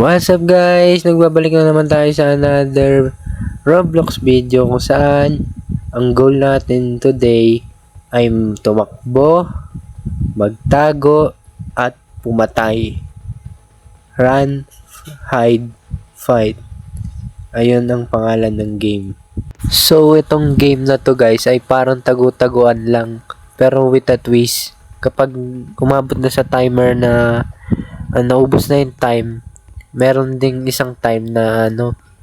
What's up guys? Nagbabalik na naman tayo sa another Roblox video kung saan ang goal natin today ay tumakbo, magtago, at pumatay. Run, hide, fight. Ayun ang pangalan ng game. So itong game na to guys ay parang tagu-taguan lang pero with a twist. Kapag umabot na sa timer na naubos na yung time, meron ding isang time na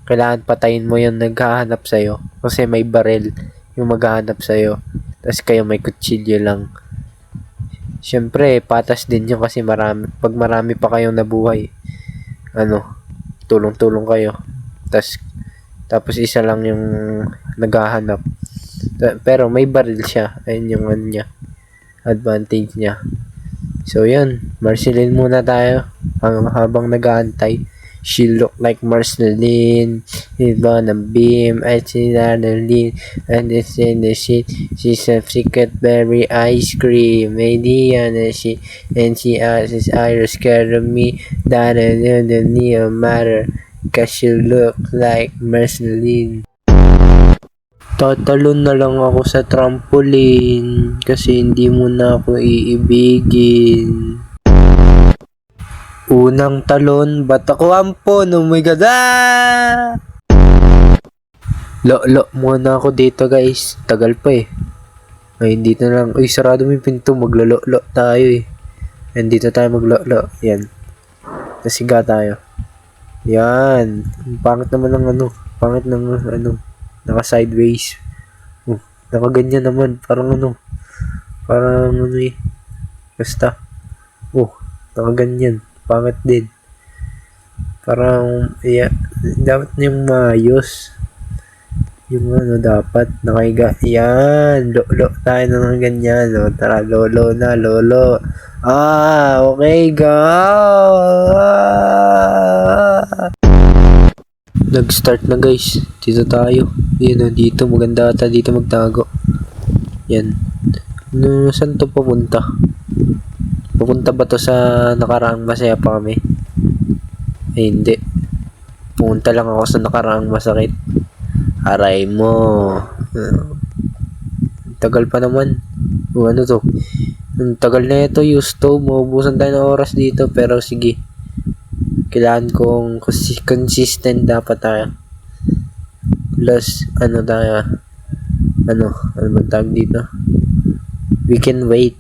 kailangan patayin mo yung naghahanap sa'yo. Kasi may baril yung maghahanap sa'yo. Tapos kayo may kutsilyo lang. Siyempre, patas din yun kasi pag marami pa kayong nabuhay, tulong-tulong kayo. Tapos isa lang yung naghahanap. Pero may baril siya. Ayun yung advantage niya. So yun, Marceline muna tayo habang nag-aantay. She look like Marceline, he's on a beam, I see Marceline, and it's in the sheet. She's a secret berry ice cream, maybe and she asks, are you scared of me? That it doesn't matter, cause she look like Marceline. Tatalon na lang ako sa trampoline kasi hindi mo na ako iibigin. Unang talon, ba't ako ampon? Oh my god! Lo muna ako dito guys. Tagal pa eh. Ay, dito na lang. Uy, sarado mo yung pinto. Maglolo tayo eh. And dito tayo maglolo. Yan. Nasiga tayo. Yan. Pangit naman ng Pangit ng naka sideways. Naka ganyan naman. Parang eh. Basta. Naka ganyan. Pangit din. Parang, yeah. Dapat yung maayos. Yung dapat. Nakaiga. Yan. Lolo tayo ng ganyan. Tara, lolo na. Lolo. Okay, go! Nag-start na guys. Dito tayo. Yan dito. Maganda ata dito magtago. Yan. Saan to pupunta? Pupunta ba to sa nakaraang masaya pa kami? Ay, hindi. Pupunta lang ako sa nakaraang masakit. Aray mo. Tagal pa naman. Ano to? Ang tagal na ito. Use to. Maubusan tayo ng oras dito. Pero sige. Kailangan kong consistent dapat tayo. Plus, tayo? Ano ba tawag dito? We can wait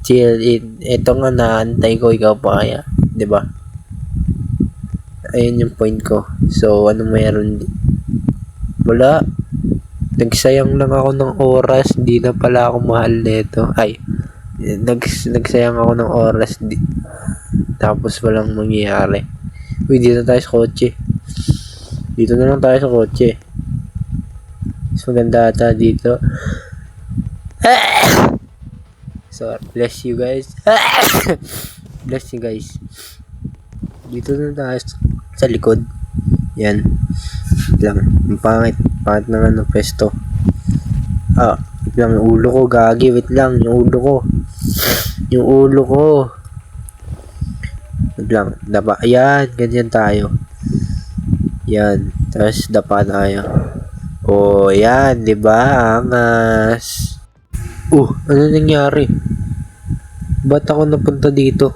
till ito nga naantay ko, ikaw pa kaya, 'di ba? Ayun yung point ko. So, ano meron? Wala. Nagsayang lang ako ng oras, di na pala ako mahal nito. Ay, nagsayang ako ng oras, tapos walang mangyayari. Uy, dito tayo sa kotse. Dito na lang tayo sa kotse. Mas maganda ata dito. So, bless you guys. Bless you guys. Dito na tayo sa likod. Yan. Lang. Ang pangit. Pangit ng pesto. Wait lang. Yung ulo ko. Gagi. Wait lang. Yung ulo ko. Wait lang. Dapa. Ayan. Ganyan tayo. Yan. Tapos dapa tayo. Yan. Diba? Angas. Ano nangyari? Ba't ako napunta dito?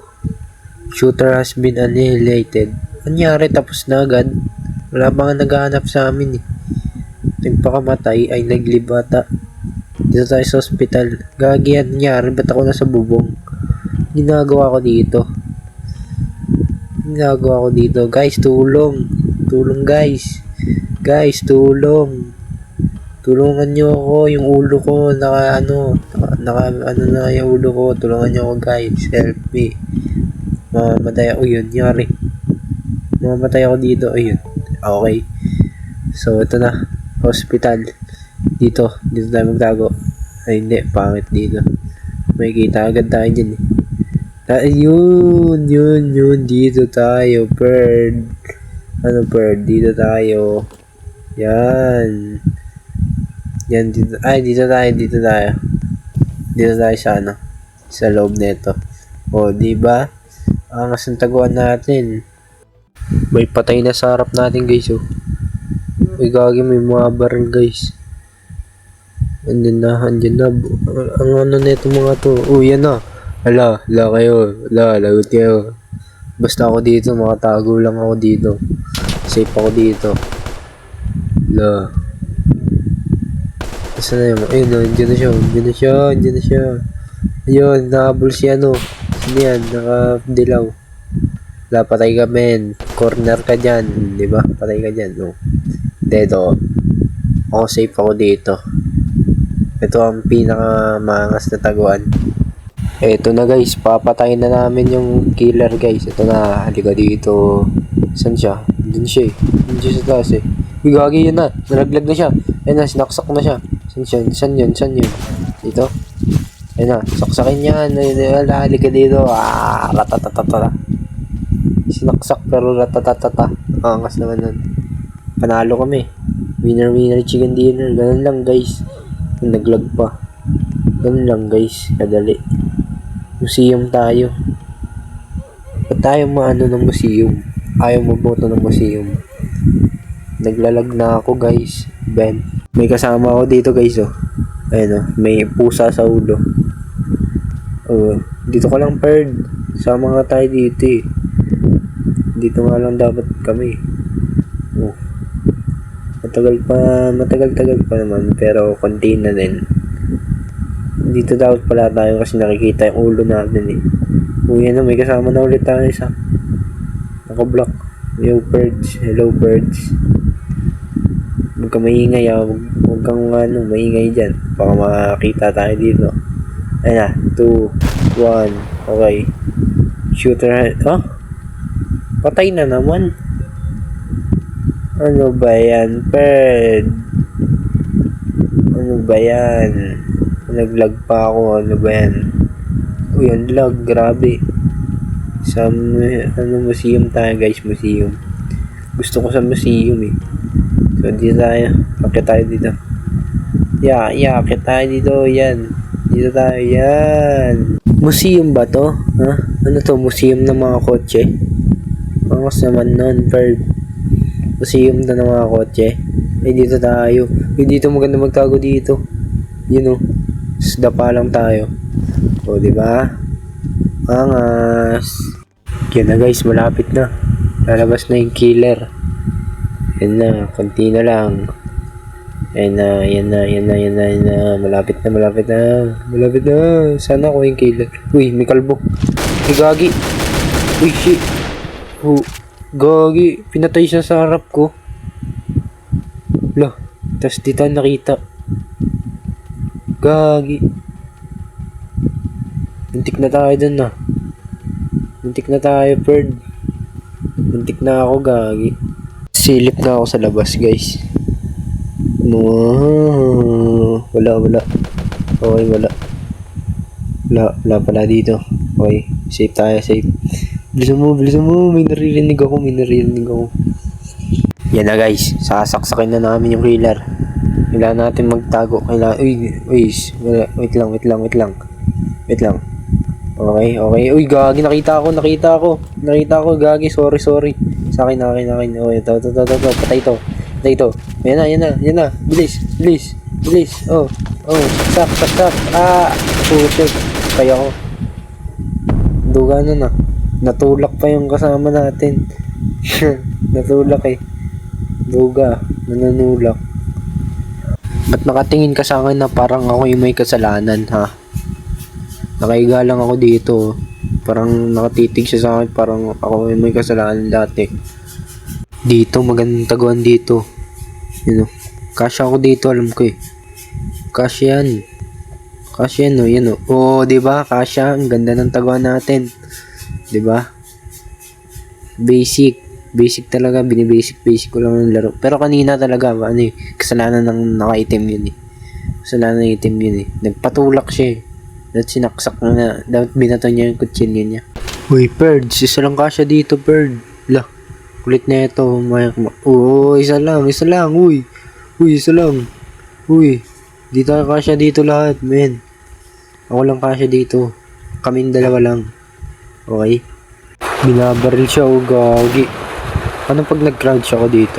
Shooter has been annihilated. Nangyari, tapos na agad. Wala pa nga naghahanap sa amin eh. Nagpakamatay ay naglibata. Dito tayo sa hospital. Gagi, nangyari? Ba't ako nasa bubong? Ginagawa ko dito. Guys, tulong. Tulong guys. Guys, tulong. Tulungan nyo ako, yung ulo ko, na yung ulo ko, tulungan nyo ako guys, help me. Mamamatay ako, yun, nyari. Mamamatay ako dito, ayun, okay. So, ito na, hospital. Dito tayo magtago. Ay, hindi, pangit dito. May kita agad tayo dyan eh. Yun, dito tayo, bird. Bird, dito tayo. Yan, dito. Dito tayo. Dito tayo sa loob nito. Di ba? Ang taguan natin. May patay na sa harap natin guys oh. Uy gagi, may mga baril guys. Andyan na. Ang ano na itong mga to. Uy yan na. Hala kayo. Lagot kayo. Basta ako dito, makatago lang ako dito. Safe ako dito. Saan na yun? Ayun na, andyan na siya. Ayun, nakahabol si ano. Sino yan? Nakadilaw. Patay ka men. Corner ka dyan. Diba? Patay ka dyan. No. Dito. Ako safe ako dito. Ito ang pinaka-maangas na taguan. Ito na guys, papatayin na namin yung killer guys. Ito na, halika dito. Saan siya? Doon siya eh. Doon siya sa taas eh. Gagi yun na, nalaglag na siya. Ayun na, sinaksak na siya. Saan yun? Dito? Ayun na, saksakin yan. Halika dito. Ratatatata. Sinaksak pero ratatatata. Angas naman nun. Panalo kami. Winner chicken dinner. Ganun lang guys. Naglag pa. Ganun lang guys. Kadali. Museum tayo. Ba't tayo maano ng museum? Ayaw maboto ng museum. Naglalag na ako guys. Ben. May kasama ako dito guys oh. Ayun oh. May pusa sa ulo. Oh, dito ka lang Perd. Sama nga tayo dito eh. Dito nga lang dapat kami. Oh. Matagal pa naman pero konti na din. Dito dapat pala tayo kasi nakikita yung ulo natin eh. Uy, ano, may kasama na ulit tayo isa. Naka-block. Hello birds. Huwag kang maingay ah. Huwag kang maingay dyan. Baka makakita tayo dito. Ayun na, 2, 1, okay. Shooter, patay na naman. Ano ba yan, Perd? Ano ba yan? Naglag pa ako, ano ba yan? Uy, ang lag, grabe. Sa, museum tayo guys, museum. Gusto ko sa museum eh. So, dito tayo. Akit tayo dito. Akit tayo dito, yan. Dito tayo, yan. Museum ba to? Ha? Ano to, museum ng mga kotse? Angas naman nun, Perd. Museum na ng mga kotse. Ay, dito tayo. Ay, dito maganda magtago dito. Yun o. Dapa lang tayo. O, diba? Angas. Yan na guys, malapit na. Lalabas na yung killer. Yan na, konti na lang. Yan na. Malapit na. Sana ako yung killer. Uy, may kalbo. May gagi. Uy, shit. Gagi, pinatay siya sa harap ko. Lah, tas di tayo nakita. Gagi. Muntik na tayo dun ah. Muntik na tayo, Perd. Muntik na ako, gagi. Silip na ako sa labas, guys. Wala. Okay, wala pala dito. Okay, safe tayo, safe. Bilisan mo. May naririnig ako. Yan na guys. Sasaksakin na namin yung killer. Kailangan natin magtago. Wait lang. Okay. Uy, gagi. Nakita ako. Gagi. Sorry. Sa akin. Oh, ito. Patay ito. Yan na. Bilis. Oh. Sak. Putik. Kaya ko. Duga na. Natulak pa yung kasama natin. Natulak eh. Duga. Nananulak. Ba't nakatingin ka sa akin na parang ako yung may kasalanan, ha? Nakaiga lang ako dito. Parang nakatitig siya sa akin. Parang ako yung may kasalanan dati. Dito, magandang taguan dito. Yun o. Kasya ako dito, alam ko eh. Kasya yan o. Yan o. Oo, diba? Kasya. Ang ganda ng taguan natin. Diba? Basic talaga. Basic ko lang ng laro. Pero kanina talaga, kasalanan ng nakaitim yun eh. Kasalanan ng itim yun eh. Nagpatulak siya eh. Dapat sinaksak na. Dapat binato niya yung kutsilyo niya. Uy, Perd. Isa lang kasya dito, Perd. Lah. Kulit na ito. Oo, isa lang. Uy, isa lang. Uy. Dito kasya dito lahat, men. Ako lang kasya dito. Kaming dalawa lang. Okay? Binabaril siya, gagi. Anong pag nag-crouch ako dito?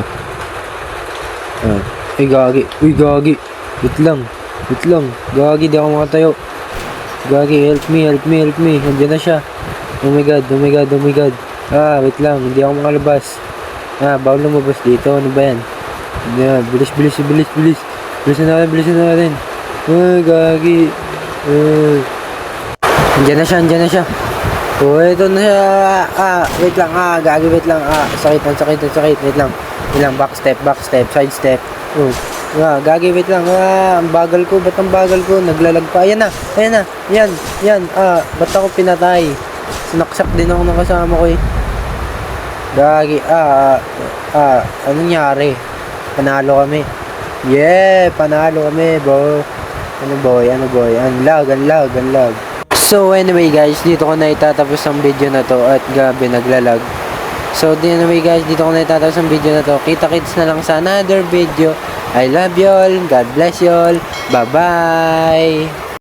Ay, gagi. Uy, gagi. Wait lang. Gagi, di ako makatayo. Gagi, help me. Nandiyan na siya. Oh my god. Wait lang. Hindi ako makalabas. Bawal lumabas dito. Ano ba yan? Bilis. Bilisan natin. Ay, gagi. Nandiyan na siya. Oh, ito na siya. Wait lang. Gagi, wait lang. Sakit. Wait lang. Back step. Side step. Oh. Gagi, wait lang. Ang bagal ko. Ba't ang bagal ko? Naglalag pa. Ayan na. Yan. Ba't ako pinatay? Sinaksak din ako ng kasama ko eh. Gagi. Anong nangyari? Panalo kami. Yeah, panalo kami, bro. Ano boy? Ang lag. So anyway guys, dito ko na itatapos ang video na to at gabi naglalag. So anyway guys, dito ko na itatapos ang video na to. Kita-kits na lang sa another video. I love you all. God bless you all. Bye-bye.